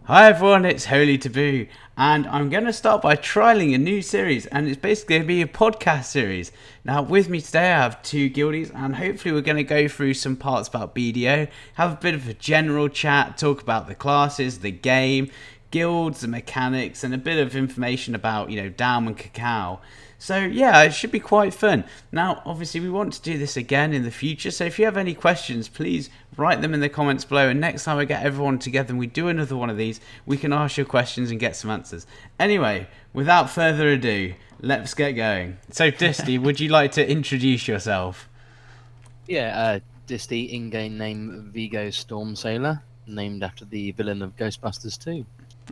Hi everyone, it's Holytaboo, and I'm going to start by trialing a new series, and it's basically going to be a podcast series. Now, with me today, I have two guildies, and hopefully, we're going to go through some parts about BDO, have a bit of a general chat, talk about the classes, the game, guilds, the mechanics, and a bit of information about, Down and Cacao. So yeah, it should be quite fun. Now, obviously, we want to do this again in the future. So if you have any questions, please write them in the comments below. And next time I get everyone together and we do another one of these, we can ask your questions and get some answers. Anyway, without further ado, let's get going. So, Disty, would you like to introduce yourself? Disty, in-game name Vigo Storm Sailor, named after the villain of Ghostbusters 2.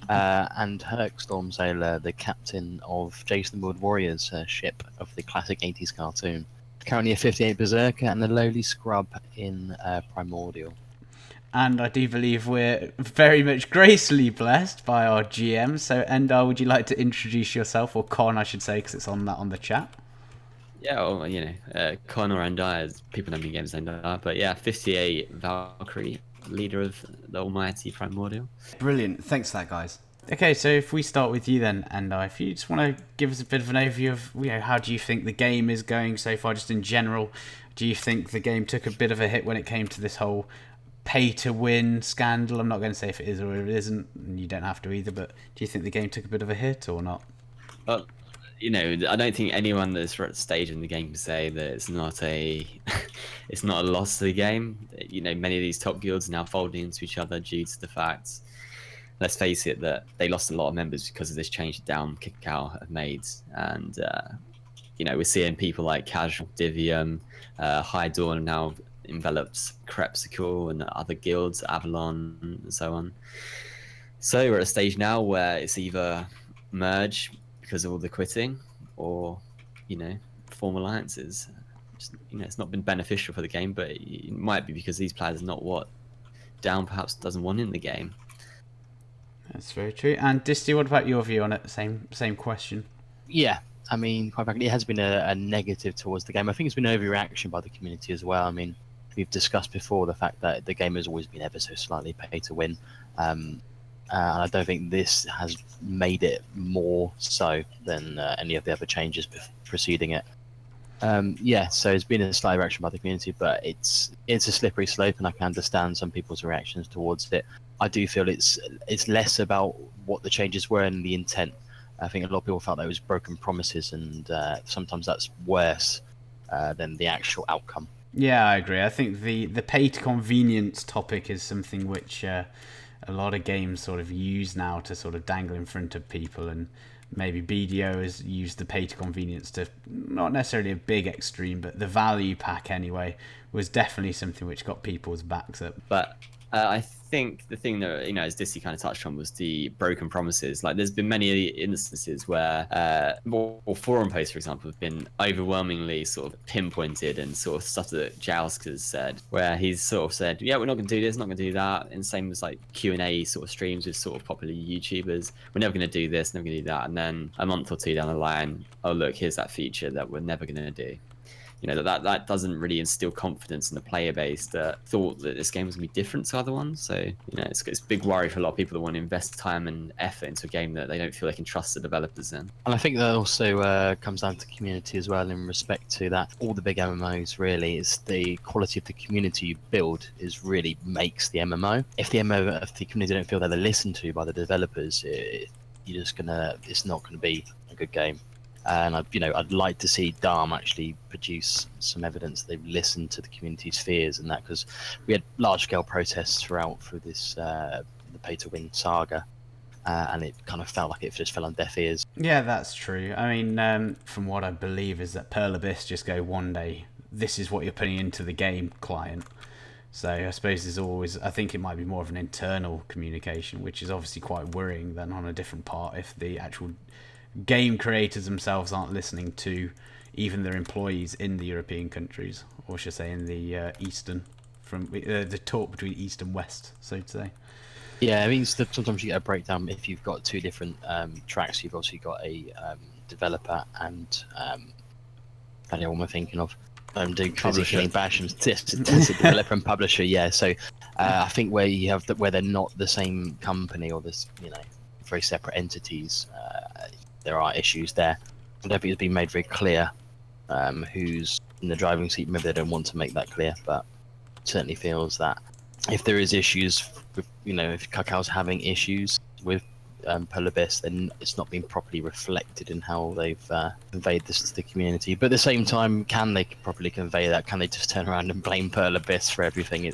And Herc Storm Sailor, the captain of Jason the Wood Warriors ship of the classic 80s cartoon. Currently a 58 Berserker and a lowly scrub in Primordial. And I do believe we're very much gracefully blessed by our GM. So, Endar, would you like to introduce yourself, or Con, I should say, because it's on the chat. Yeah, well, Connor and I, as people know me games Endar, but yeah, 58 Valkyrie, leader of the almighty Primordial. Brilliant. Thanks for that, guys. Okay, so if we start with you then, and if you just want to give us a bit of an overview of, how do you think the game is going so far, just in general? Do you think the game took a bit of a hit when it came to this whole pay-to-win scandal? I'm not going to say if it is or it isn't, and you don't have to either, but do you think the game took a bit of a hit or not? But I don't think anyone that's at the stage in the game can say that it's not a, it's not a loss to the game. Many of these top guilds are now folding into each other due to the fact, let's face it, that they lost a lot of members because of this change that Down Cacao have made, and we're seeing people like Casual, Divium, High Dawn now envelops Crepsicle and other guilds, Avalon, and so on. So we're at a stage now where it's either merge because of all the quitting, or form alliances. It's not been beneficial for the game, but it might be because these players are not what Down perhaps doesn't want in the game. That's very true. And Disty, what about your view on it? Same question. Yeah, I mean, quite frankly, it has been a negative towards the game. I think it's been an overreaction by the community as well. I mean, we've discussed before the fact that the game has always been ever so slightly pay to win. And I don't think this has made it more so than any of the other changes preceding it. So it's been a slight reaction by the community, but it's a slippery slope, and I can understand some people's reactions towards it. I do feel it's less about what the changes were and the intent. I think a lot of people felt that it was broken promises, and sometimes that's worse than the actual outcome. Yeah, I agree. I think the pay to convenience topic is something which a lot of games sort of use now to sort of dangle in front of people, and maybe BDO has used the pay to convenience to not necessarily a big extreme, but the value pack anyway was definitely something which got people's backs up. But I think the thing that, as Dissy kind of touched on, was the broken promises. Like, there's been many instances where forum posts, for example, have been overwhelmingly sort of pinpointed, and sort of stuff that Jousk has said, where he's sort of said, yeah, we're not going to do this, not going to do that. And same as like Q&A sort of streams with sort of popular YouTubers. We're never going to do this, never going to do that. And then a month or two down the line, oh, look, here's that feature that we're never going to do. That doesn't really instill confidence in the player base that thought that this game was going to be different to other ones. So, it's a big worry for a lot of people that want to invest time and effort into a game that they don't feel they can trust the developers in. And I think that also comes down to community as well, in respect to that. All the big MMOs, really, is the quality of the community you build is really makes the MMO. If the community don't feel that they're listened to by the developers, it's not gonna be a good game. And I'd like to see Darm actually produce some evidence that they've listened to the community's fears and that, because we had large-scale protests through this the pay-to-win saga, and it kind of felt like it just fell on deaf ears. Yeah, that's true. I mean, from what I believe is that Pearl Abyss just go one day, this is what you're putting into the game, client. So I suppose there's always, I think it might be more of an internal communication, which is obviously quite worrying than on a different part if the actual game creators themselves aren't listening to even their employees in the European countries, or should I say in the Eastern, from the talk between East and West, so to say. Yeah, I mean, sometimes you get a breakdown if you've got two different tracks. You've obviously got a developer and I don't know what am I thinking of. doing physically Bashams, developer and publisher. Yeah, so I think where you have where they're not the same company or this, very separate entities, there are issues there. I don't think it's been made very clear who's in the driving seat. Maybe they don't want to make that clear, but it certainly feels that if there is issues with, if Kakal's having issues with Polar Abyss, then it's not been properly reflected in how they've conveyed this to the community. But at the same time, can they properly convey that? Can they just turn around and blame Polar Abyss for everything?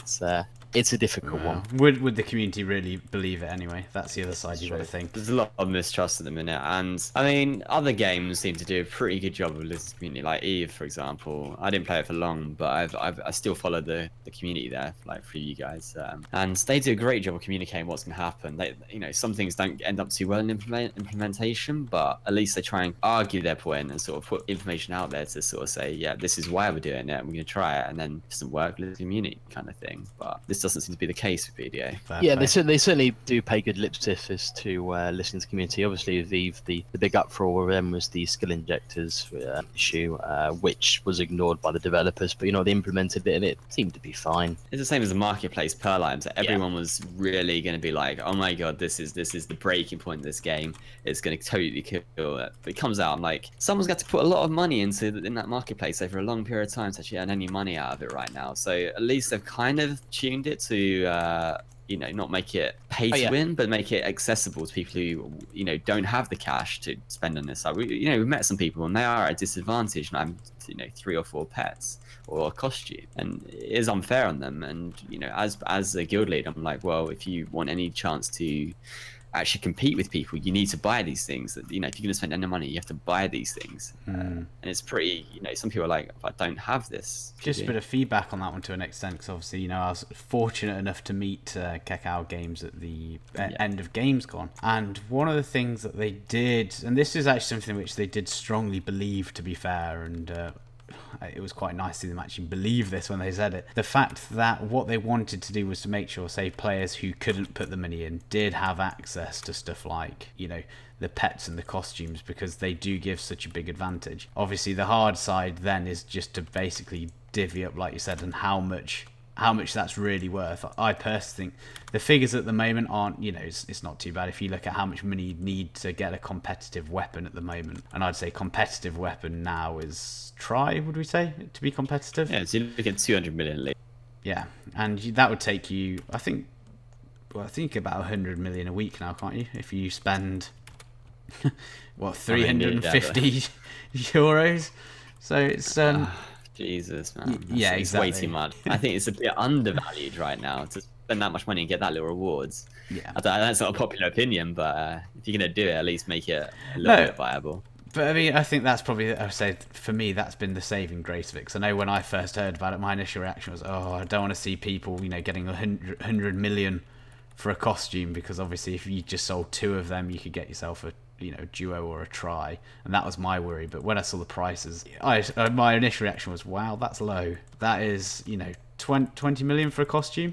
It's a difficult one. Would the community really believe it anyway? That's the other side you've got to think. There's a lot of mistrust at the minute, and I mean, other games seem to do a pretty good job of listening to the community. Like Eve, for example, I didn't play it for long, but I still follow the community there, like for you guys, and they do a great job of communicating what's going to happen. They, some things don't end up too well in implementation, but at least they try and argue their point and sort of put information out there to sort of say, yeah, this is why we're doing it, and we're going to try it, and then if it doesn't work, let the community kind of thing. But this doesn't seem to be the case with BDA. Yeah, they certainly do pay good lip service to listening to the community. Obviously, the big uproar of them was the skill injectors issue, which was ignored by the developers. But they implemented it, and it seemed to be fine. It's the same as the marketplace Pearl items. Everyone was really going to be like, "Oh my god, this is the breaking point of this game. It's going to totally kill it." But it comes out, I'm like, someone's got to put a lot of money in that marketplace over a long period of time to actually earn any money out of it right now. So at least they've kind of tuned it to not make it pay to win, but make it accessible to people who don't have the cash to spend on this. Like we've met some people and they are at a disadvantage, and I'm 3 or 4 pets or a costume, and it is unfair on them. And as a guild leader, I'm like, well, if you want any chance to actually compete with people, you need to buy these things. That if you're going to spend any money, you have to buy these things. And it's pretty, some people are like, if I don't have this. Just a bit of feedback on that one to an extent, because obviously, I was fortunate enough to meet Kakao Games at the end of Gamescom, and one of the things that they did, and this is actually something which they did strongly believe, to be fair, and it was quite nice to see them actually believe this when they said it. The fact that what they wanted to do was to make sure, say, players who couldn't put the money in did have access to stuff like, the pets and the costumes, because they do give such a big advantage. Obviously, the hard side then is just to basically divvy up, like you said, and how much that's really worth. I personally think the figures at the moment aren't, it's not too bad if you look at how much money you need to get a competitive weapon at the moment. And I'd say competitive weapon now is would we say, to be competitive? Yeah, so you look at 200 million. Yeah, and that would take you, I think about 100 million a week now, can't you? If you spend, 350 euros. So it's... Jesus, man. Yeah, exactly. It's way too much. I think it's a bit undervalued right now to spend that much money and get that little rewards. Yeah. That's not a popular opinion, but if you're going to do it, at least make it a little bit viable. But I mean, I think that's probably, I would say, for me, that's been the saving grace of it. Because I know when I first heard about it, my initial reaction was, oh, I don't want to see people, getting 100 million for a costume. Because obviously, if you just sold 2 of them, you could get yourself a duo or a try, and that was my worry. But when I saw the prices, my initial reaction was, wow, that's low. That is 20 million for a costume.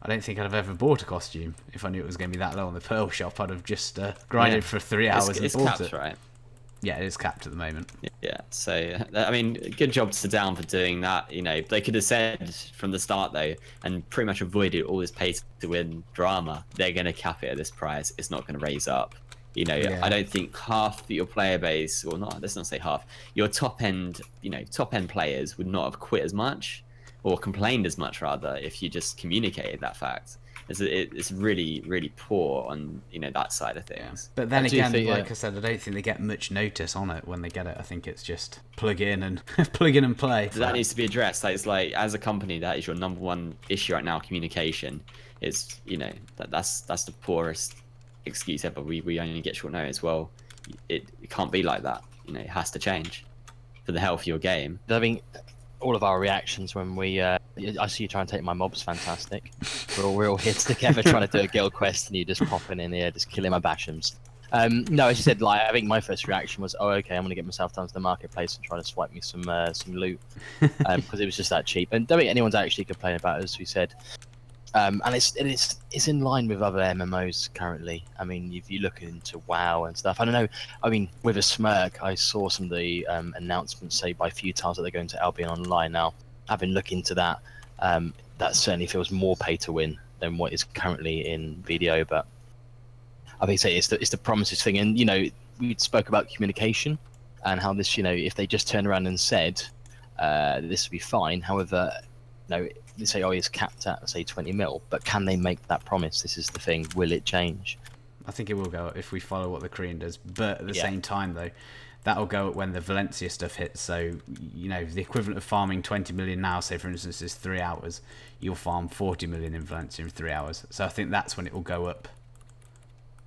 I don't think I'd have ever bought a costume if I knew it was going to be that low on the Pearl shop. I'd have just grinded for 3 hours and bought capped, it. Right? Yeah, it is capped at the moment. Yeah, so I mean, good job to Down for doing that. They could have said from the start though, and pretty much avoided all this pay to win drama. They're going to cap it at this price. It's not going to raise up. I don't think half your player base, or not, let's not say half, your top end players would not have quit as much, or complained as much rather, if you just communicated that fact. It's really, really poor on that side of things. But then again, like I said, I don't think they get much notice on it when they get it. I think it's just plug in and play. That needs to be addressed. It's like, as a company, that is your number one issue right now. Communication. It's that's the poorest excuse ever. We only get short notice. Well, it can't be like that. It has to change for the health of your game. I mean, all of our reactions when we I see you trying to take my mobs, fantastic. We're all here together trying to do a guild quest, and you just popping in here, just killing my bashams. No, as you said, I think my first reaction was, oh, okay, I'm going to get myself down to the marketplace and try to swipe me some loot, because it was just that cheap. And don't think anyone's actually complaining about it, as we said. And it's in line with other MMOs currently. I mean, if you look into WoW and stuff, I don't know. I mean, with a smirk, I saw some of the announcements say by Futile that they're going to Albion Online now. Having looked into that, that certainly feels more pay to win than what is currently in VDO. But I think it's the promises thing, and we spoke about communication and how this, if they just turn around and said this would be fine. However, they say, oh, it's capped at, say, 20 mil, but can they make that promise? This is the thing. Will it change? I think it will go up if we follow what the Korean does. But at the same time, though, that'll go up when the Valencia stuff hits. So, the equivalent of farming 20 million now, say, for instance, is 3 hours. You'll farm 40 million in Valencia in 3 hours. So I think that's when it will go up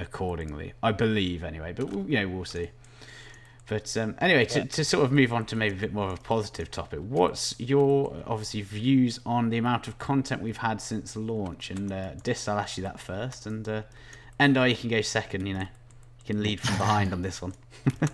accordingly. I believe, anyway. But, we'll see. But anyway, to sort of move on to maybe a bit more of a positive topic, what's your, obviously, views on the amount of content we've had since launch? And Dis, I'll ask you that first. And Endar, you can go second, You can lead from behind on this one.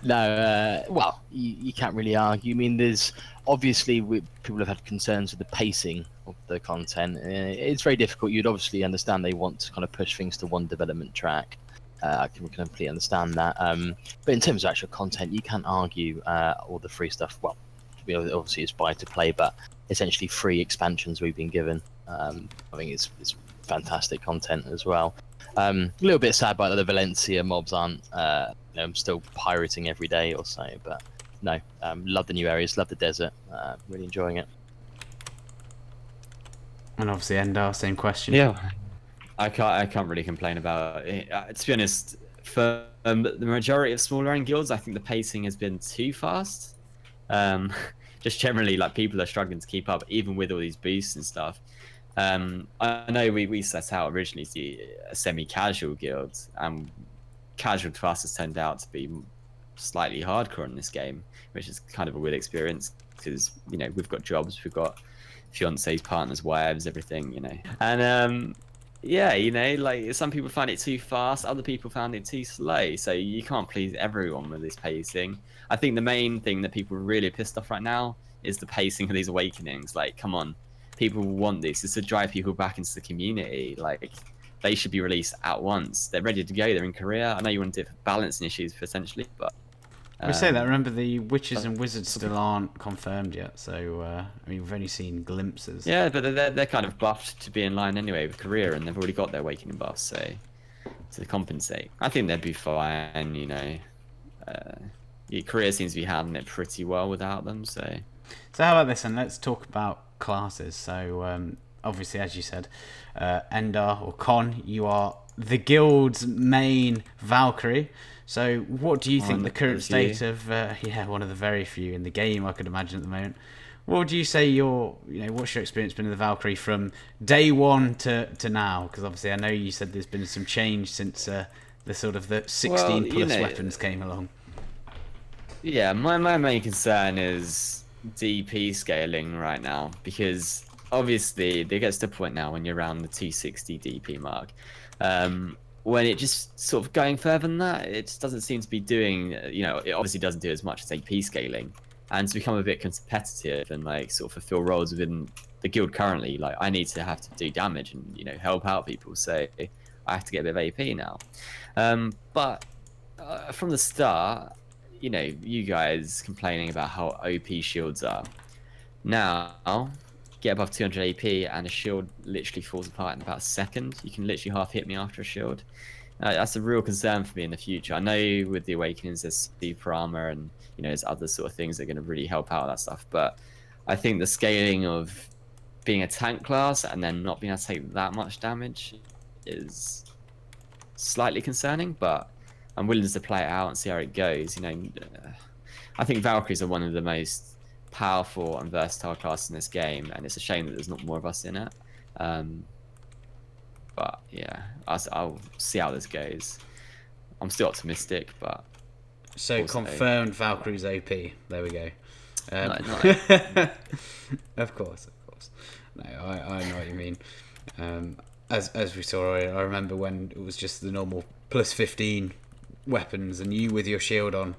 No, well, you can't really argue. I mean, there's obviously people have had concerns with the pacing of the content. It's very difficult. You'd obviously understand they want to kind of push things to one development track. I can completely understand that. But in terms of actual content, you can't argue all the free stuff. Well, obviously it's buy to play, but essentially free expansions we've been given. I think it's fantastic content as well. A little bit sad about the Valencia mobs aren't. I'm still pirating every day or so, but no, love the new areas, love the desert, really enjoying it. And obviously, Endar, same question. Yeah, I can't really complain about it. To be honest, for the majority of smaller end guilds, I think the pacing has been too fast. Just generally, like, people are struggling to keep up, even with all these boosts and stuff. I know we set out originally to be a semi-casual guild, and casual to us has turned out to be slightly hardcore in this game, which is kind of a weird experience because we've got jobs, we've got fiancés, partners, wives, everything, and like, some people find it too fast, other people found it too slow, so you can't please everyone with this pacing. I think the main thing that people are really pissed off right now is the pacing of these awakenings. Like, come on, people want this. It's to drive people back into the community. Like, they should be released at once. They're ready to go. They're in Korea. I know you want to do balancing issues potentially, but we say that. Remember, the witches and wizards still aren't confirmed yet, so I mean, we've only seen glimpses. Yeah, but they're kind of buffed to be in line anyway with Korea, and they've already got their awakening buffs, so to compensate, I think they'd be fine. Korea seems to be handling it pretty well without them. So how about this? And let's talk about classes. So obviously, as you said, Endar or Con, you are the guild's main Valkyrie. So what do you think the current state of one of the very few in the game, I could imagine, at the moment? What would you say what's your experience been of the Valkyrie from day one to now? Because obviously I know you said there's been some change since the 16 plus weapons came along. Yeah, my main concern is DP scaling right now, because obviously it gets to a point now when you're around the 260 DP mark. When it just sort of going further than that, it just doesn't seem to be doing, it obviously doesn't do as much as AP scaling. And to become a bit competitive and like sort of fulfill roles within the guild currently, like, I need to have to do damage and, help out people. So I have to get a bit of AP now. But from the start, you guys complaining about how OP shields are. Now, get above 200 AP and a shield literally falls apart in about a second. You can literally half hit me after a shield. That's a real concern for me in the future. I know with the Awakenings there's super armor and there's other sort of things that are going to really help out that stuff, but I think the scaling of being a tank class and then not being able to take that much damage is slightly concerning, but I'm willing to play it out and see how it goes. I think Valkyries are one of the most powerful and versatile classes in this game, and it's a shame that there's not more of us in it. But yeah, I'll see how this goes. I'm still optimistic, but so confirmed Valkyrie's OP. There we go. Of course. No, I know what you mean. As we saw earlier, I remember when it was just the normal plus 15 weapons, and you with your shield on,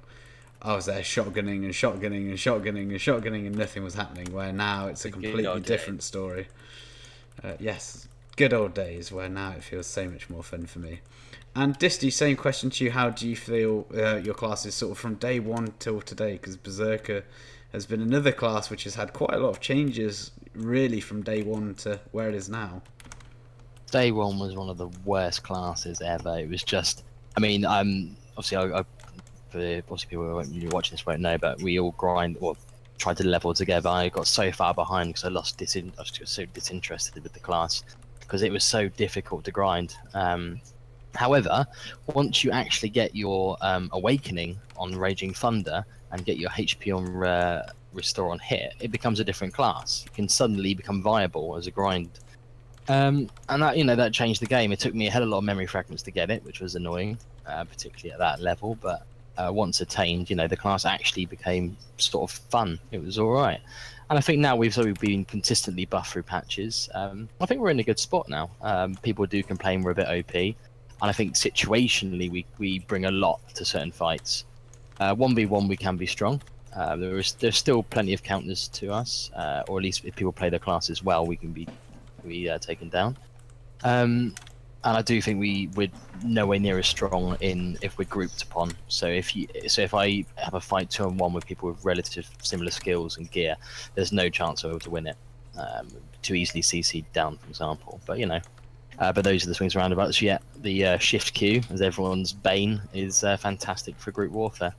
I was there shotgunning and nothing was happening. Where now it's a completely different story. Yes, good old days where now it feels so much more fun for me. And Disty, same question to you. How do you feel your class is sort of from day one till today? Because Berserker has been another class which has had quite a lot of changes, really, from day one to where it is now. Day one was one of the worst classes ever. It was just, I mean, obviously, for obviously people who are watching this won't know, but we all grind or tried to level together. I got so far behind because I was so disinterested with the class because it was so difficult to grind. However, once you actually get your awakening on Raging Thunder and get your HP on Restore on hit, it becomes a different class. You can suddenly become viable as a grind. And that, that changed the game. It took me a hell of a lot of memory fragments to get it, which was annoying, particularly at that level. But once attained, the class actually became sort of fun. It was all right. And I think now we've been consistently buffed through patches. I think we're in a good spot now. People do complain we're a bit OP. And I think situationally we bring a lot to certain fights. 1v1 we can be strong. There's still plenty of counters to us, or at least if people play the classes well, we can be taken down. And I do think we're nowhere near as strong if we're grouped upon. So if I have a fight 2-on-1 with people with relative similar skills and gear, there's no chance I'm able to win it. Too easily CC'd down, for example. But but those are the swings and roundabouts. Yeah, the shift Q, as everyone's bane, is fantastic for group warfare.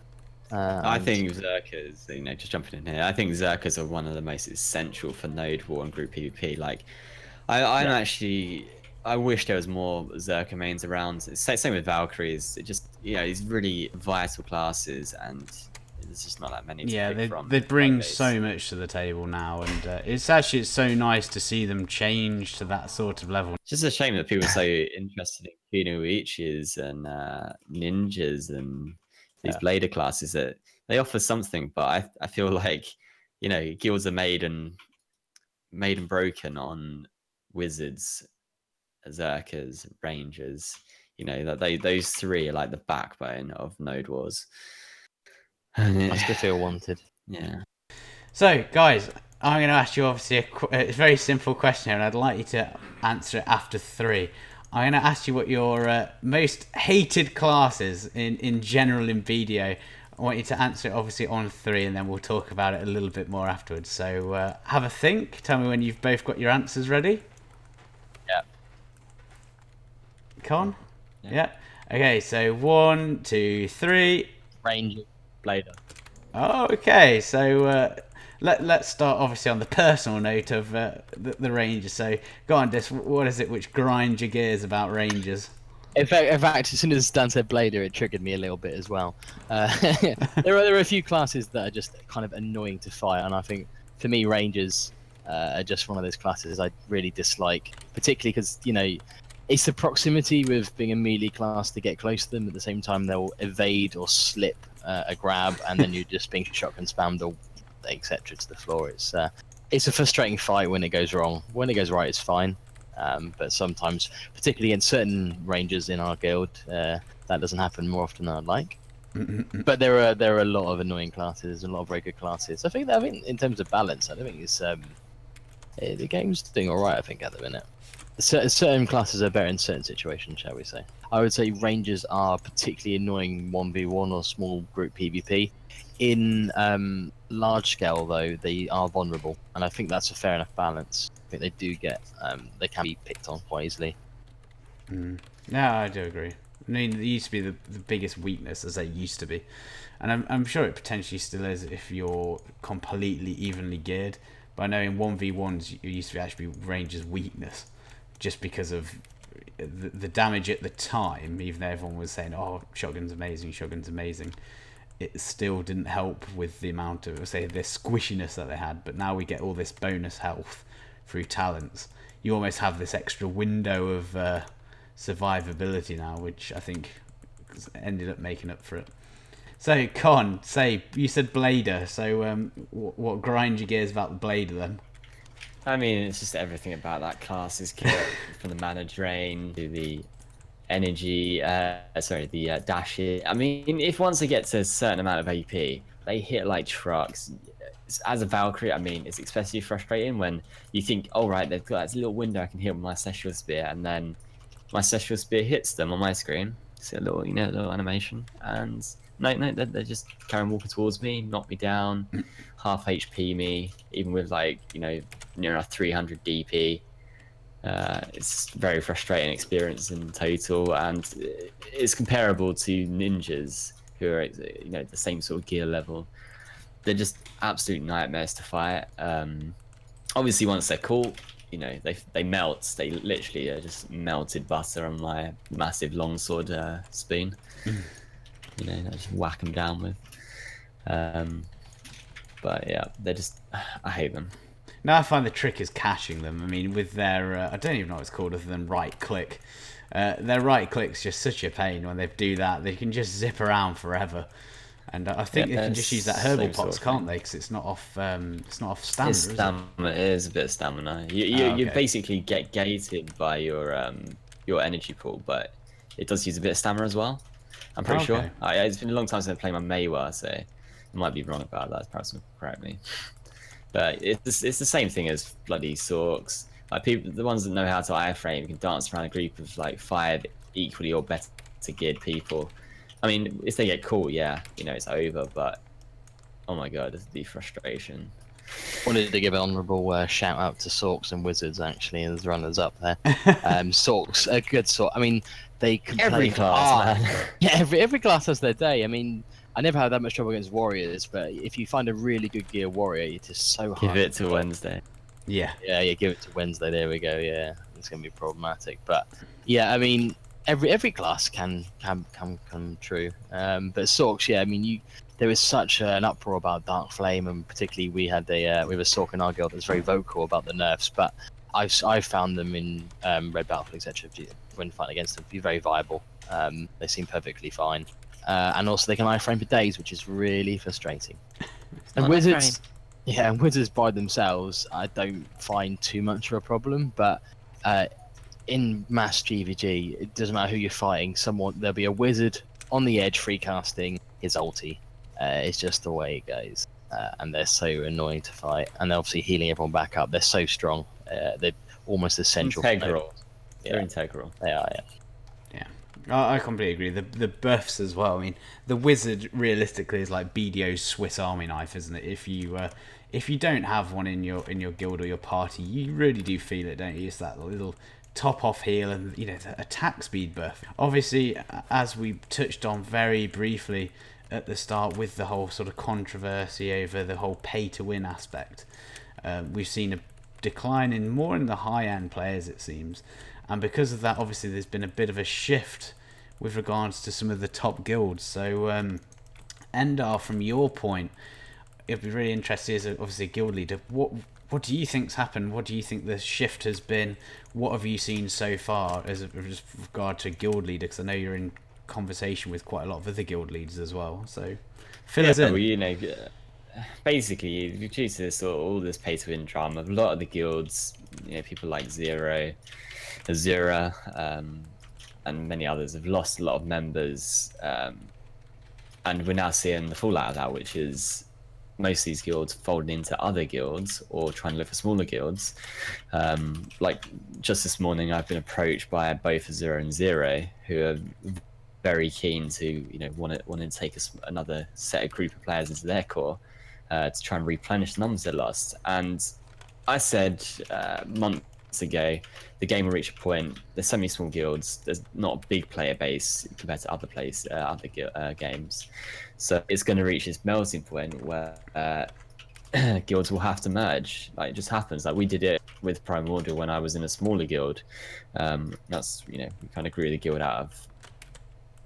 I think Zerkers, just jumping in here, I think Zerkers are one of the most essential for Node War and group PvP. Like, I wish there was more Zerker mains around. Same with Valkyries. It just, these really vital classes, and there's just not that many to pick from. They bring so much to the table now, and it's so nice to see them change to that sort of level. It's just a shame that people are so interested in Kunoichis and ninjas and these blader classes, that they offer something, but I feel like, guilds are made and broken on wizards, Zerkers, rangers. That those three are like the backbone of Node Wars. Must to feel wanted. Yeah. So, guys, I'm going to ask you obviously a very simple question here, and I'd like you to answer it after 3. I'm going to ask you what your most hated class is in general in BDO. I want you to answer it obviously on 3, and then we'll talk about it a little bit more afterwards. So have a think. Tell me when you've both got your answers ready. Yeah. Con? Yeah. Okay, so 1, 2, 3. Ranger, blader. Oh, okay. So let's start obviously on the personal note of the Rangers. So go on, Dis. What is it which grinds your gears about Rangers? In fact, as soon as Dan said blader, it triggered me a little bit as well. There are a few classes that are just kind of annoying to fight, and I think for me, Rangers are just one of those classes I really dislike, particularly because it's the proximity with being a melee class to get close to them. At the same time, they'll evade or slip a grab, and then you're just being shotgun spammed or etc. to the floor. It's a frustrating fight when it goes wrong. When it goes right, it's fine. But sometimes, particularly in certain rangers in our guild, that doesn't happen more often than I'd like. But there are a lot of annoying classes and a lot of very good classes. I think in terms of balance, I don't think it's the game's doing all right. I think at the minute, certain classes are better in certain situations, shall we say? I would say rangers are particularly annoying 1v1 or small group PvP. In large scale, though, they are vulnerable, and I think that's a fair enough balance. I think they do they can be picked on quite easily. Yeah, I do agree. I mean, it used to be the biggest weakness, as they used to be, and I'm sure it potentially still is if you're completely evenly geared. But I know in 1v1s it used to be actually Rangers' weakness, just because of the damage at the time. Even though everyone was saying, "Oh, shotgun's amazing," it still didn't help with the amount of, say, the squishiness that they had. But now we get all this bonus health through talents. You almost have this extra window of survivability now, which I think ended up making up for it. So, Con, you said blader. So, what grinds your gears about the blader then? I mean, it's just everything about that class is killed, from the mana drain to the energy, the dash hit. I mean, if once they get to a certain amount of AP, they hit like trucks. as a Valkyrie, I mean, it's especially frustrating when you think, oh right, they've got this little window I can hit with my Celestial Spear, and then my Celestial Spear hits them on my screen. See a little, little animation, and no, they're just carrying walking towards me, knock me down, half HP me, even with like near enough 300 DP. It's very frustrating experience in total, and it's comparable to ninjas who are the same sort of gear level. They're just absolute nightmares to fight. Obviously, once they're caught, they melt. They literally are just melted butter on my massive longsword spoon. I just whack them down with. But yeah, they're just. I hate them. Now I find the trick is catching them. I mean, with their I don't even know what it's called other than right click. Their right click's just such a pain when they do that. They can just zip around forever. And I think they can just use that herbal pots, can't they? Because it's not off stamina. It is a bit of stamina. You basically get gated by your energy pool, but it does use a bit of stamina as well. I'm pretty sure. It's been a long time since I played my Meiwa, so I might be wrong about that. Perhaps correct me. But it's the same thing as bloody Sorks. Like people, the ones that know how to iframe can dance around a group of like 5 equally or better geared people. I mean, if they get caught, yeah, it's over. But oh my god, the frustration. Wanted to give an honourable shout out to Sorks and Wizards actually as runners up there. Sorks, a good sort. I mean, they can every class, man. Yeah, every class has their day. I mean, I never had that much trouble against warriors, but if you find a really good gear warrior, it is so hard. Give it to Wednesday. Yeah, give it to Wednesday. There we go. Yeah, it's gonna be problematic, but yeah, I mean, every class can come true. But Sorks, yeah, I mean, there was such an uproar about Dark Flame, and particularly we have a Sork in our guild that's very vocal about the nerfs. But I've found them in Red Battlefield, etc. When fighting against them, be very viable. They seem perfectly fine, and also they can iframe for days, which is really frustrating. And Wizards. Yeah, and Wizards by themselves, I don't find too much of a problem, but in mass GVG, it doesn't matter who you're fighting. There'll be a wizard on the edge free casting his ulti. It's just the way it goes, and they're so annoying to fight. And they're obviously healing everyone back up. They're so strong. They're almost essential. Integral. Yeah. They're integral. They are. Yeah. I completely agree. The buffs as well. I mean, the wizard realistically is like BDO's Swiss Army knife, isn't it? If you don't have one in your guild or your party, you really do feel it, don't you? It's that little top off heal and the attack speed buff. Obviously, as we touched on very briefly at the start with the whole sort of controversy over the whole pay to win aspect, we've seen a decline in the high end players, it seems. And because of that, obviously, there's been a bit of a shift with regards to some of the top guilds. So, Endar, from your point, it'd be really interesting as obviously a guild leader. What do you think's happened? What do you think the shift has been? What have you seen so far as regard to guild leader? Because I know you're in conversation with quite a lot of other guild leaders as well. So, fill us in. Well, basically, due to this all this pay to win drama, a lot of the guilds, people like Zero, Azura, and many others have lost a lot of members, and we're now seeing the fallout of that, which is most of these guilds folding into other guilds or trying to look for smaller guilds. Like just this morning, I've been approached by both Azura and Zero, who are very keen to want to take another set of group of players into their core to try and replenish the numbers they lost. And I said months ago, the game will reach a point. There's so many small guilds. There's not a big player base compared to other games, so it's going to reach this melting point where guilds will have to merge. Like it just happens. Like we did it with Primordial when I was in a smaller guild. That's we kind of grew the guild out of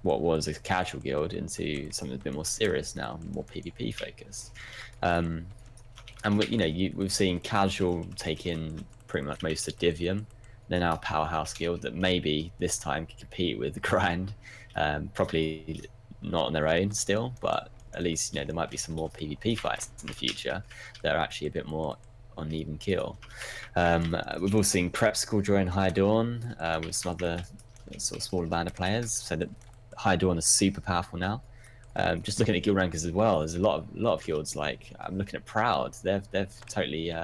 what was a casual guild into something a bit more serious now, more PvP focused. And we've seen casual take in pretty much most of Divium. They're now a powerhouse guild that maybe this time can compete with the Grind. Probably not on their own still, but at least there might be some more PvP fights in the future that are actually a bit more on even keel. We've also seen Prep School join High Dawn with some other sort of smaller band of players, so that High Dawn is super powerful now. Just looking at guild rankers as well, there's a lot of guilds. Like I'm looking at Proud, they've totally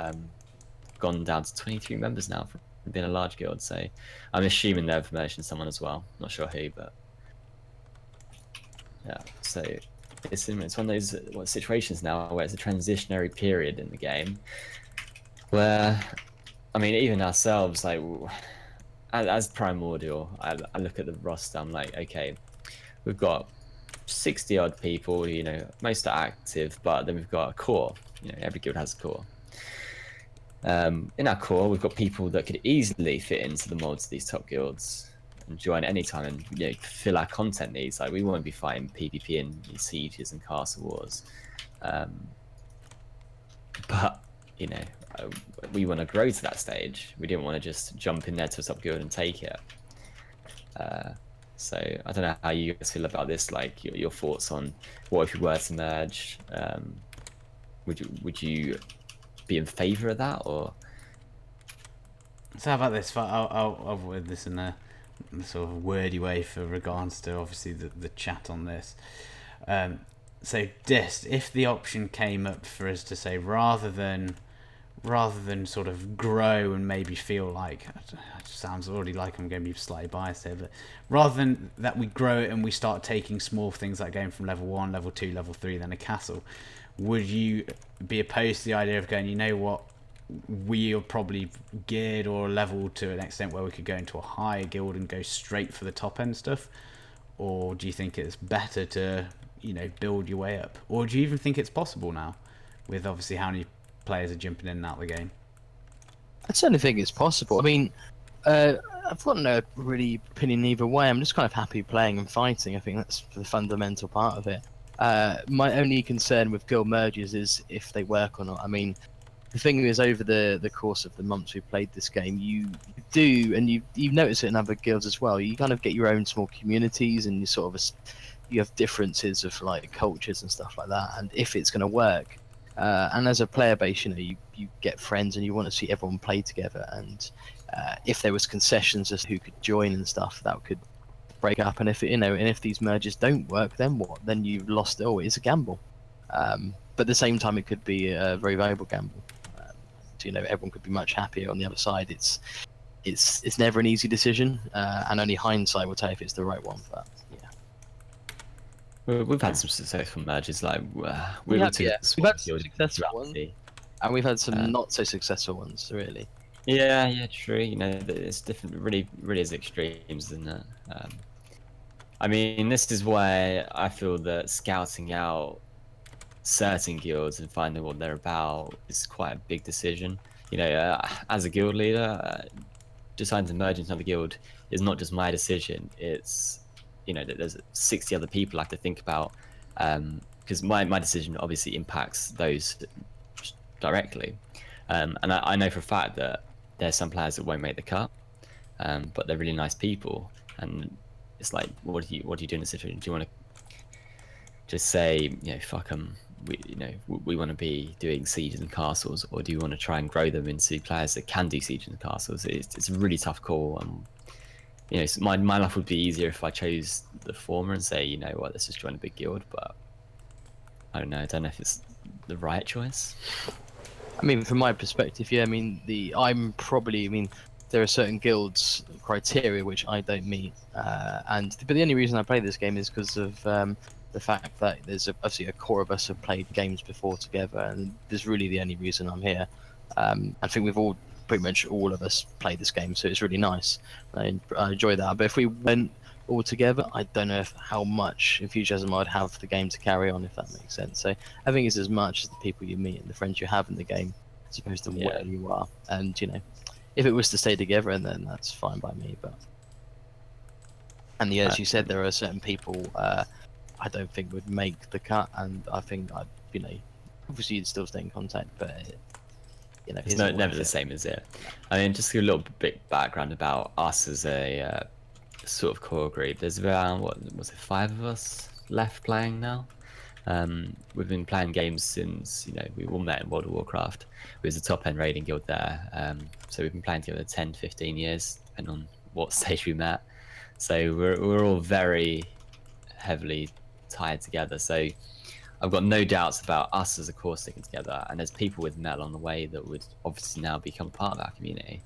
gone down to 23 members now from being a large guild. So I'm assuming they've mentioned someone as well. Not sure who, but yeah. So it's one of those situations now where it's a transitionary period in the game, where I mean even ourselves, like as Primordial, I look at the roster, I'm like, okay, we've got 60 odd people, you know, most are active, but then we've got a core. You know, every guild has a core. In our core, we've got people that could easily fit into the molds of these top guilds and join anytime and, you know, fill our content needs. Like we won't be fighting PvP and sieges and castle wars, but you know, we want to grow to that stage. We didn't want to just jump in there to a top guild and take it. So I don't know how you guys feel about this. Like your thoughts on what if you were to merge? Would you be in favour of that, or? So how about this? I'll word this in a sort of wordy way for regards to obviously the chat on this. So Dist, if the option came up for us to say rather than sort of grow and maybe feel like, it sounds already like I'm going to be slightly biased here, but rather than that we grow it and we start taking small things like going from level 1, level 2, level 3, then a castle, would you be opposed to the idea of going, you know what, we are probably geared or leveled to an extent where we could go into a higher guild and go straight for the top end stuff? Or do you think it's better to, you know, build your way up? Or do you even think it's possible now, with obviously how many players are jumping in and out of the game? I certainly think it's possible. I mean, I've got no really opinion either way. I'm just kind of happy playing and fighting. I think that's the fundamental part of it. My only concern with guild merges is if they work or not. I mean, the thing is, over the course of the months we've played this game, you do, and you notice it in other guilds as well. You kind of get your own small communities, and you sort of you have differences of like cultures and stuff like that. And if it's going to work, and as a player base, you know, you get friends and you want to see everyone play together. And if there was concessions as to who could join and stuff, that could break up. And if if these mergers don't work, then what? Then you've lost. Oh, it's a gamble. But at the same time, it could be a very valuable gamble. You know, everyone could be much happier on the other side. It's never an easy decision, and only hindsight will tell if it's the right one. But yeah, We've had some successful merges. Like we've had some successful ones, the, and we've had some not so successful ones, really. Yeah, true. You know, it's different. Really is extremes, isn't it? I mean, this is why I feel that scouting out certain guilds and finding what they're about is quite a big decision. You know, as a guild leader, deciding to merge into another guild is not just my decision. It's, you know, there's 60 other people I have to think about, because my decision obviously impacts those directly. And I know for a fact that there's some players that won't make the cut, but they're really nice people. And it's like, what do you do in a situation? Do you want to just say, you know, fuck them, we want to be doing sieges and castles, or do you want to try and grow them into players that can do sieges and castles? It's a really tough call. You know, my life would be easier if I chose the former and say, you know what, let's just join a big guild. But I don't know if it's the right choice. I mean, from my perspective, yeah. I mean, there are certain guilds criteria which I don't meet, but the only reason I play this game is because of the fact that there's obviously a core of us have played games before together, and there's really the only reason I'm here. I think we've pretty much all of us played this game, so it's really nice. I enjoy that. But if we went all together, I don't know how much enthusiasm I'd have for the game to carry on, if that makes sense. So I think it's as much as the people you meet and the friends you have in the game, as opposed to where you are. And you know, if it was to stay together, then that's fine by me. And as you said, there are certain people I don't think would make the cut, and I think obviously you'd still stay in contact, but you know, it's never the same, is it? I mean, just a little bit background about us as a sort of core group. There's around, what was it, 5 of us left playing now. We've been playing games since, you know, we all met in World of Warcraft. We was the top end raiding guild there, so we've been playing together 10-15 years, depending on what stage we met. So we're all very heavily tied together. So I've got no doubts about us as a core sticking together, and there's people with Mel on the way that would obviously now become part of our community.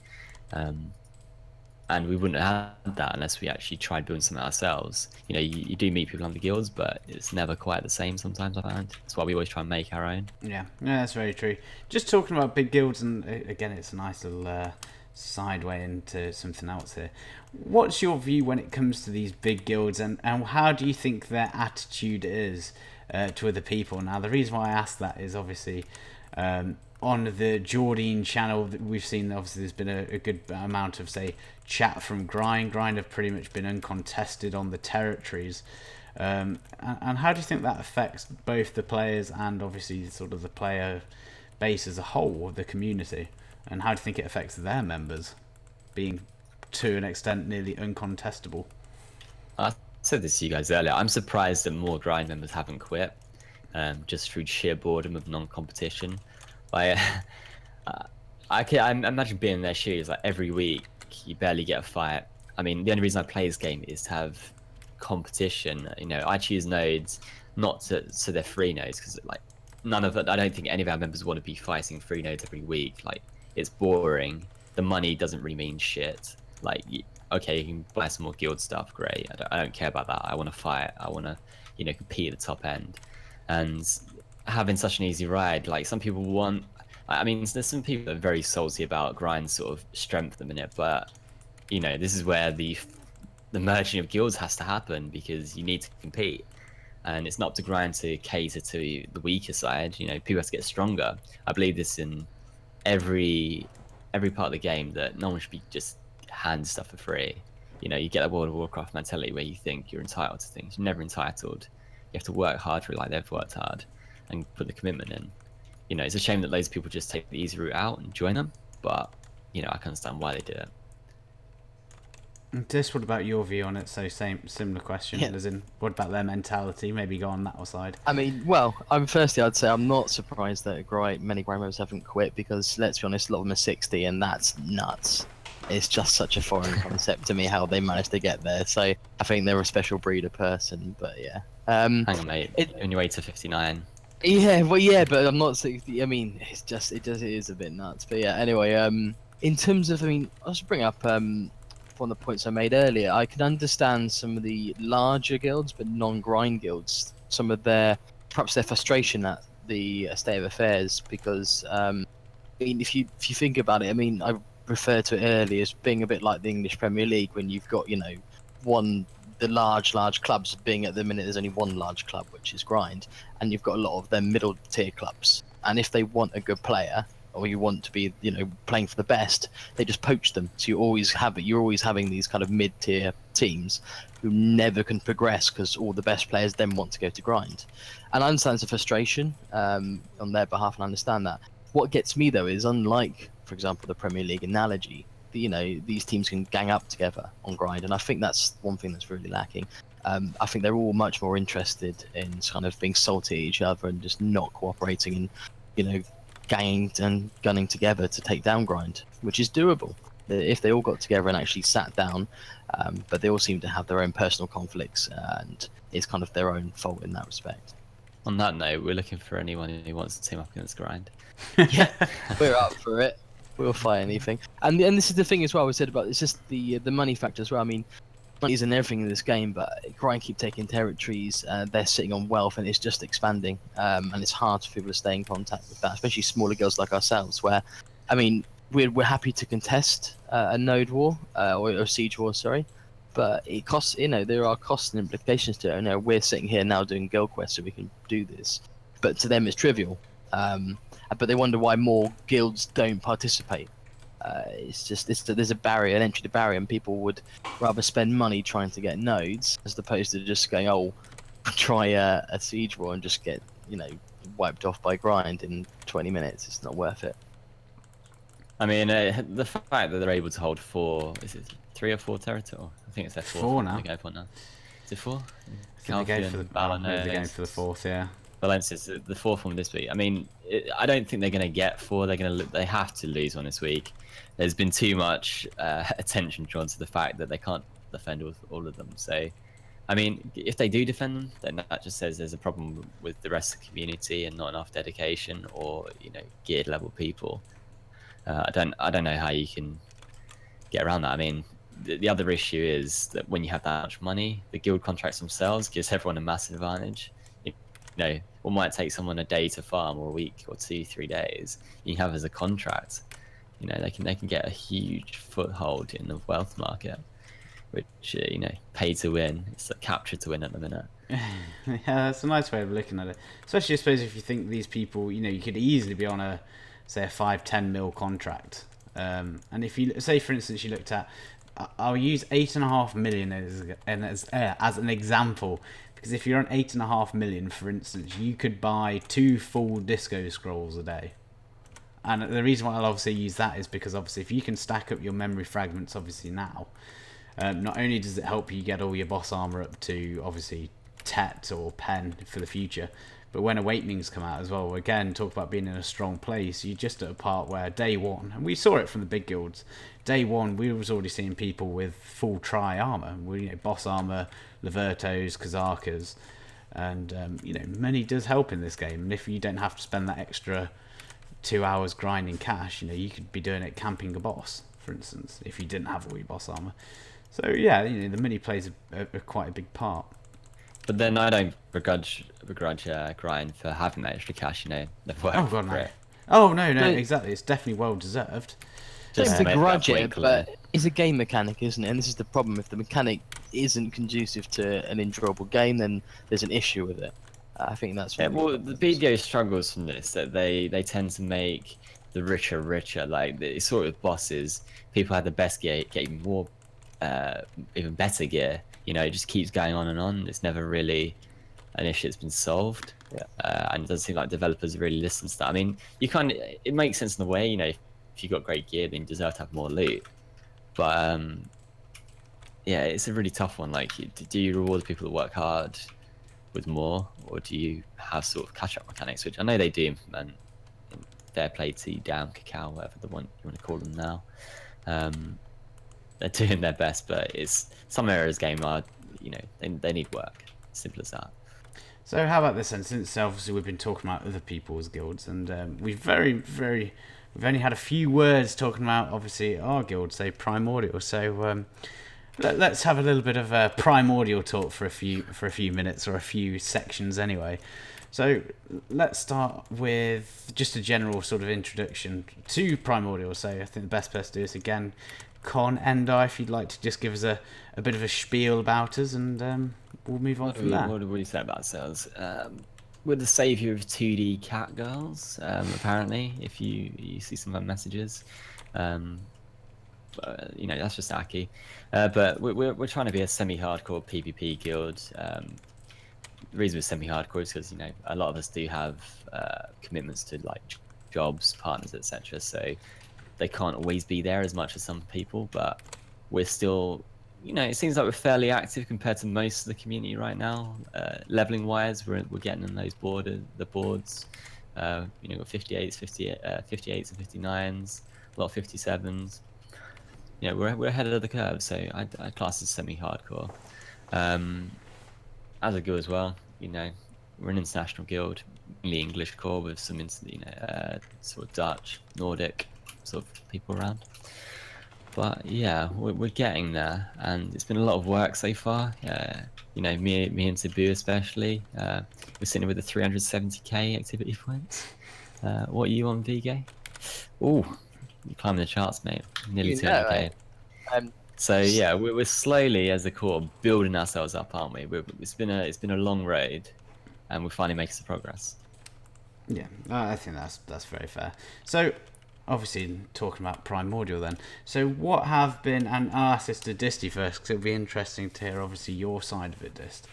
And we wouldn't have had that unless we actually tried building something ourselves. You know, you do meet people on the guilds, but it's never quite the same sometimes, I find. That's why we always try and make our own. Yeah, that's very true. Just talking about big guilds, and again, it's a nice little sideway into something else here. What's your view when it comes to these big guilds, and how do you think their attitude is to other people? Now, the reason why I ask that is obviously on the Jordine channel that we've seen, obviously there's been a good amount of, say, chat from Grind. Grind have pretty much been uncontested on the territories. And how do you think that affects both the players and obviously sort of the player base as a whole, the community? And how do you think it affects their members, being to an extent nearly uncontestable? I said this to you guys earlier. I'm surprised that more Grind members haven't quit, just through sheer boredom of non-competition. I imagine being in their shoes, like every week you barely get a fight. I mean, the only reason I play this game is to have competition. You know, I choose nodes not so they're free nodes, because like I don't think any of our members want to be fighting free nodes every week. Like, it's boring. The money doesn't really mean shit. Like, okay, you can buy some more guild stuff, great. I don't care about that. I want to fight. I want to, you know, compete at the top end. And having such an easy ride, like, some people want, I mean, there's some people that are very salty about Grind's sort of strength at the minute, but you know, this is where the merging of guilds has to happen, because you need to compete, and it's not up to Grind to cater to the weaker side. You know, people have to get stronger. I believe this in every part of the game, that no one should be just hand stuff for free. You know, you get that World of Warcraft mentality where you think you're entitled to things. You're never entitled. You have to work hard for it, like they've worked hard, and put the commitment in. You know, it's a shame that loads of people just take the easy route out and join them, but you know, I can understand why they do it. What about your view on it? So similar question, Yeah. as in, what about their mentality? Maybe go on that side. I mean, well, firstly, I'd say I'm not surprised that many Grind members haven't quit, because let's be honest, a lot of them are 60, and that's nuts. It's just such a foreign concept to me how they managed to get there. So I think they're a special breed of person, but yeah. Hang on, mate. On your way to 59. Yeah, well, yeah, but I'm not 60. I mean, it is a bit nuts. But yeah, anyway, in terms of, I mean, I'll just bring up one of the points I made earlier. I can understand some of the larger guilds, but non-grind guilds, some of perhaps their frustration at the state of affairs, because I mean, if you think about it, I mean, I referred to it earlier as being a bit like the English Premier League, when you've got, you know, the large clubs being, at the minute there's only one large club, which is Grind, and you've got a lot of them middle tier clubs, and if they want a good player, or you want to be, you know, playing for the best, they just poach them. So you're always having these kind of mid-tier teams who never can progress, because all the best players then want to go to Grind. And I understand the frustration on their behalf, and I understand that. What gets me though is, unlike, for example, the Premier League analogy, you know, these teams can gang up together on Grind, and I think that's one thing that's really lacking. I think they're all much more interested in kind of being salty at each other and just not cooperating, and, you know, ganging and gunning together to take down Grind, which is doable if they all got together and actually sat down. But they all seem to have their own personal conflicts, and it's kind of their own fault in that respect. On that note, we're looking for anyone who wants to team up against Grind. Yeah, we're up for it. We'll fight anything. And this is the thing as well, we said about, it's just the money factor as well. I mean, money isn't everything in this game, but Grind keep taking territories, they're sitting on wealth, and it's just expanding. And it's hard for people to stay in contact with that, especially smaller girls like ourselves, where, I mean, we're happy to contest a node war, or a siege war, sorry, but it costs, you know, there are costs and implications to it. You know, we're sitting here now doing guild quests so we can do this, but to them it's trivial. But they wonder why more guilds don't participate. It's just there's a barrier, an entry to barrier, and people would rather spend money trying to get nodes as opposed to just going, oh, try a siege war and just get, you know, wiped off by Grind in 20 minutes. It's not worth it. I mean, the fact that they're able to hold 3 or 4 territory? I think it's their 4th. 4 now. Is it 4? They're going for the 4th, yeah. Valencia's the 4th one this week. I mean, I don't think they're going to get 4. They have to lose one this week. There's been too much attention drawn to the fact that they can't defend with all of them. So I mean, if they do defend them, then that just says there's a problem with the rest of the community and not enough dedication or geared level people. I don't know how you can get around that. I mean, the other issue is that when you have that much money, the guild contracts themselves gives everyone a massive advantage. What might take someone a day to farm, or a week, or 2-3 days, you have as a contract. They can get a huge foothold in the wealth market, which pay to win. It's like capture to win at the minute. Yeah, that's a nice way of looking at it. Especially, I suppose, if you think these people, you could easily be on a 5-10 mil contract. And if you say, for instance, you looked at, I'll use 8.5 million as an example, because if you're on 8.5 million, for instance, you could buy 2 full disco scrolls a day. And the reason why I'll obviously use that is because obviously if you can stack up your memory fragments obviously now, not only does it help you get all your boss armor up to obviously Tet or Pen for the future, but when Awakenings come out as well, again, talk about being in a strong place, you're just at a part where day one, and we saw it from the big guilds, day one we was already seeing people with full tri armor, boss armor, Levertos, Kazakas, and money does help in this game, and if you don't have to spend that extra 2 hours grinding cash, you could be doing it camping a boss, for instance, if you didn't have all your boss armor. So yeah, the mini plays a quite a big part. But then I don't begrudge grind for having that extra cash. They've worked Oh god, for no. it. Oh no, exactly. It's definitely well deserved. Don't begrudge it, clear. but it's a game mechanic, isn't it? And this is the problem. If the mechanic isn't conducive to an enjoyable game, then there's an issue with it. I think that's really well, the BDO struggles from this, that they tend to make the richer. Like, it's sort of bosses. People have the best gear get even more, even better gear. It just keeps going on and on. It's never really an issue that's been solved. Yeah. And it doesn't seem like developers really listen to that. I mean, it makes sense in a way. If you've got great gear, then you deserve to have more loot. But yeah, it's a really tough one. Like, do you reward people that work hard with more, or do you have sort of catch-up mechanics, which I know they do implement in Fair Play to Down, Cacao, whatever the one you want to call them now. They're doing their best, but some areas game are, they need work. Simple as that. So how about this then? Since obviously we've been talking about other people's guilds, and we've only had a few words talking about obviously our guild, say Primordial. So let's have a little bit of Primordial talk for a few minutes, or a few sections anyway. So let's start with just a general sort of introduction to Primordial. So I think the best place to do this again, Endar, if you'd like to just give us a bit of a spiel about us, and we'll move on from there. What do we say about ourselves? We're the saviour of 2D cat girls, apparently, if you see some of our messages. That's just Aki. But we're trying to be a semi-hardcore PvP guild. The reason we're semi-hardcore is because a lot of us do have commitments to like jobs, partners, etc. So they can't always be there as much as some people. But we're still, it seems like we're fairly active compared to most of the community right now. Leveling wise, we're getting in those boards. Got 58s, 58s and 59s, a lot of 57s. We're ahead of the curve, so I class as semi-hardcore. As a guild as well, we're an international guild, mainly English core with some, sort of Dutch, Nordic sort of people around. But yeah, we're getting there, and it's been a lot of work so far. Me and Taboo especially. We're sitting with the 370k activity points. What are you on, Vigo? Ooh. You're climbing the charts, mate. Nearly 200k. So yeah, we're slowly, as a core, building ourselves up, aren't we? It's been a long road, and we're finally making some progress. Yeah, I think that's very fair. So, obviously, talking about Primordial then. So, what have been, and I'll ask this to Disty first, because it'll be interesting to hear, obviously, your side of it, Dist.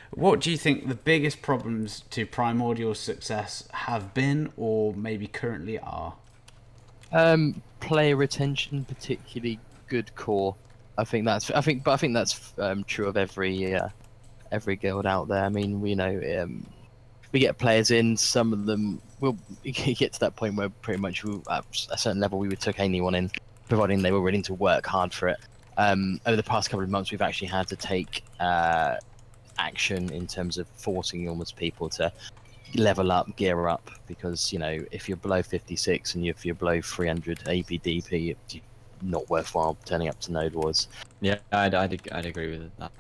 What do you think the biggest problems to Primordial's success have been, or maybe currently are? Player retention, particularly good core. I think that's true of every guild out there. I mean, we get players in. Some of them will get to that point where pretty much at a certain level we would take anyone in, providing they were willing to work hard for it. Over the past couple of months, we've actually had to take action in terms of forcing almost people to level up, gear up, because if you're below 56 and if you're below 300 APDP, it's not worthwhile turning up to Node Wars. Yeah, I'd agree with that.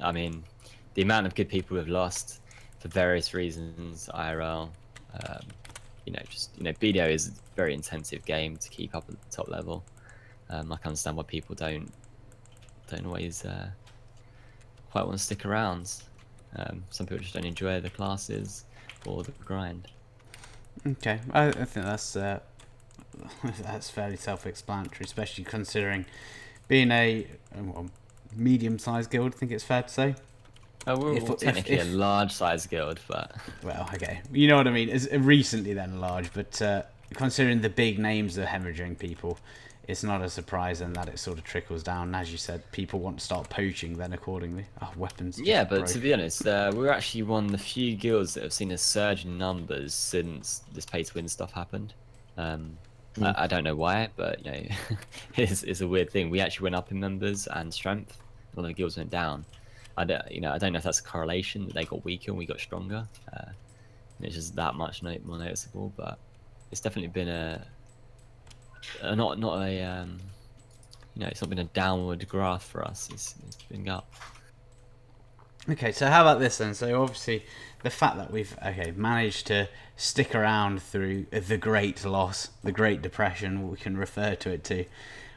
I mean, the amount of good people we've lost for various reasons, IRL, BDO is a very intensive game to keep up at the top level. I can understand why people don't always quite want to stick around. Some people just don't enjoy the classes or the grind. Okay, I think that's that's fairly self-explanatory, especially considering being a medium-sized guild. I think it's fair to say. We're technically a large-sized guild, but well, okay, you know what I mean. It's recently then large, but considering the big names are hemorrhaging people, it's not a surprise then that it sort of trickles down. As you said, people want to start poaching then accordingly. Oh, weapons. Yeah, but to be honest, we're actually one of the few guilds that have seen a surge in numbers since this pay-to-win stuff happened. I don't know why, but it's a weird thing. We actually went up in numbers and strength. A lot of the guilds went down. I don't know if that's a correlation that they got weaker and we got stronger. It's just that much more noticeable, but it's definitely been it's not been a downward graph for us. It's been up. Okay, so how about this then? So obviously, the fact that we've managed to stick around through the Great Loss, the Great Depression, we can refer to it to.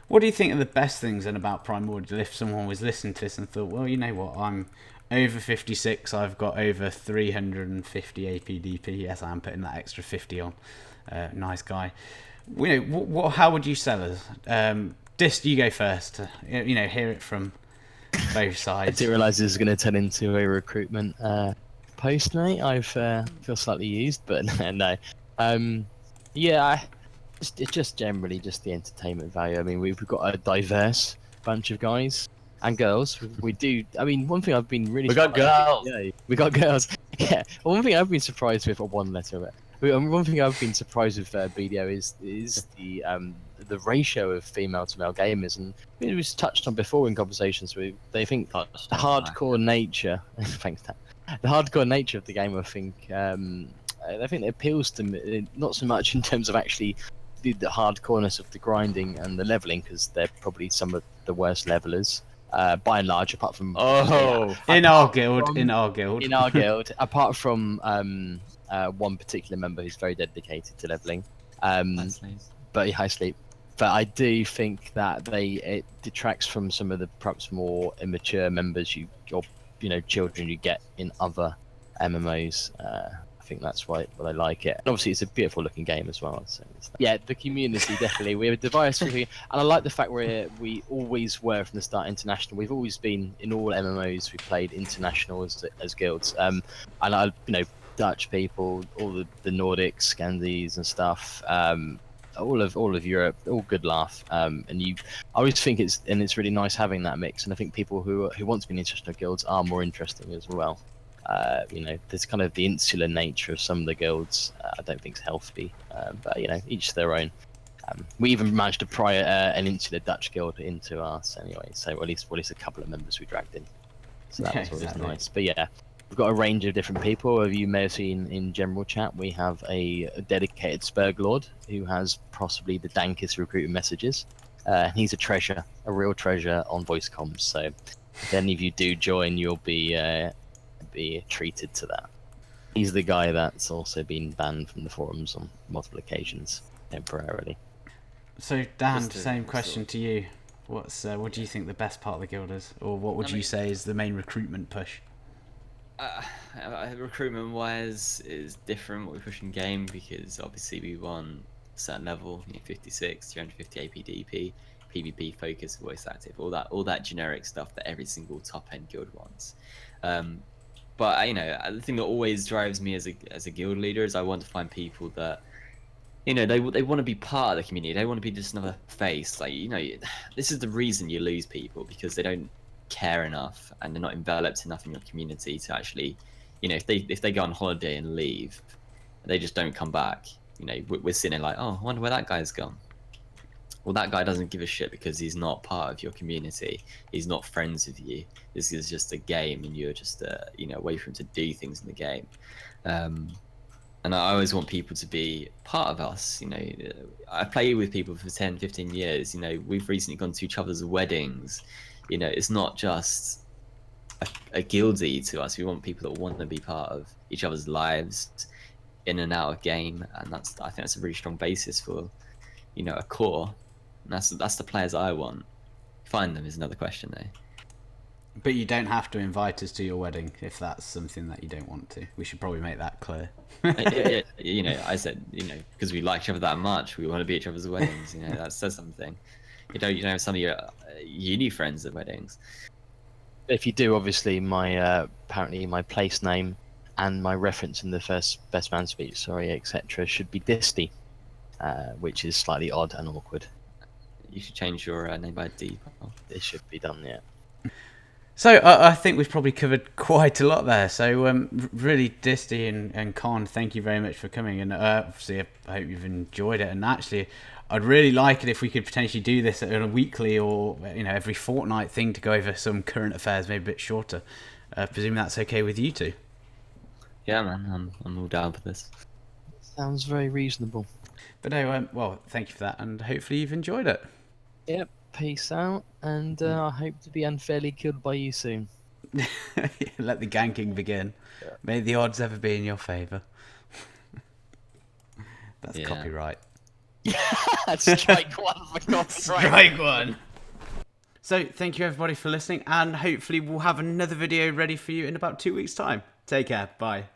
What do you think are the best things then about Primordial? If someone was listening to this and thought, well, you know what, I'm over 56, I've got over 350 APDP. Yes, I am putting that extra 50 on. Nice guy. How would you sell us? Dist, you go first. Hear it from both sides. I didn't realise this was going to turn into a recruitment post, mate. I feel slightly used, but no. It's just generally just the entertainment value. I mean, we've got a diverse bunch of guys and girls. We do. I mean, one thing I've been really we got girls. Yeah, we got girls. Yeah. One thing I've been surprised with, or one letter of it. One thing I've been surprised with BDO is the ratio of female to male gamers, and it was touched on before in conversations. They think the hardcore nature. Thanks, Dan. The hardcore nature of the game, I think it appeals to me, not so much in terms of actually the hardcoreness of the grinding and the leveling, because they're probably some of the worst levelers by and large, apart from in our guild, apart from one particular member who's very dedicated to leveling. But high sleep. But I do think that it detracts from some of the perhaps more immature members children you get in other MMOs. I think that's why I like it. And obviously, it's a beautiful looking game as well. So yeah, the community definitely. We have a diverse community, and I like the fact we always were from the start international. We've always been in all MMOs. We played international as guilds, and Dutch people, all the Nordics, Scandis and stuff. All of Europe, all good laugh. And I always think it's really nice having that mix. And I think people who want to be in international guilds are more interesting as well. There's kind of the insular nature of some of the guilds. I don't think it's healthy, but each their own. We even managed to pry an insular Dutch guild into us anyway. So at least a couple of members we dragged in. So that was always nice. But yeah. We've got a range of different people. As you may have seen in general chat, we have a dedicated Spurg Lord who has possibly the dankest recruiting messages. He's a treasure, a real treasure on voice comms. So if any of you do join, you'll be treated to that. He's the guy that's also been banned from the forums on multiple occasions temporarily. So Dan, same question to you. What do you think the best part of the guild is, or what would you say is the main recruitment push? Recruitment wise is different what we push in game, because obviously we want a certain level, 56, 350 APDP, PvP focus, voice active, all that generic stuff that every single top end guild wants. But the thing that always drives me as a guild leader is I want to find people that they want to be part of the community. They want to be just another face. This is the reason you lose people, because they don't care enough and they're not enveloped enough in your community to actually, if they go on holiday and leave, they just don't come back. We're sitting there like, oh, I wonder where that guy's gone. well, that guy doesn't give a shit because he's not part of your community. He's not friends with you. This is just a game, and you're just a way for him to do things in the game. And I always want people to be part of us. I play with people for 10, 15 years. We've recently gone to each other's weddings. It's not just a guildie to us. We want people that want to be part of each other's lives, in and out of game, and I think that's a really strong basis for, a core. And that's the players I want. Find them is another question though. But you don't have to invite us to your wedding if that's something that you don't want to. We should probably make that clear. I said, because we like each other that much, we want to be at each other's weddings. That says something. You know some of your uni friends at weddings. If you do, obviously, apparently my place name and my reference in the first best man speech, etc., should be Disty, which is slightly odd and awkward. You should change your name by D. It should be done, yeah. So I think we've probably covered quite a lot there. So really, Disty and Con, thank you very much for coming. And obviously, I hope you've enjoyed it. And actually, I'd really like it if we could potentially do this on a weekly or every fortnight thing to go over some current affairs, maybe a bit shorter. Presume that's okay with you two. Yeah, man, I'm all down for this. Sounds very reasonable. But no, well, thank you for that, and hopefully you've enjoyed it. Yep. Peace out, and I hope to be unfairly killed by you soon. Let the ganking begin. Yeah. May the odds ever be in your favour. That's copyright. Strike one for copyright. Strike one. So thank you everybody for listening, and hopefully we'll have another video ready for you in about 2 weeks' time. Take care. Bye.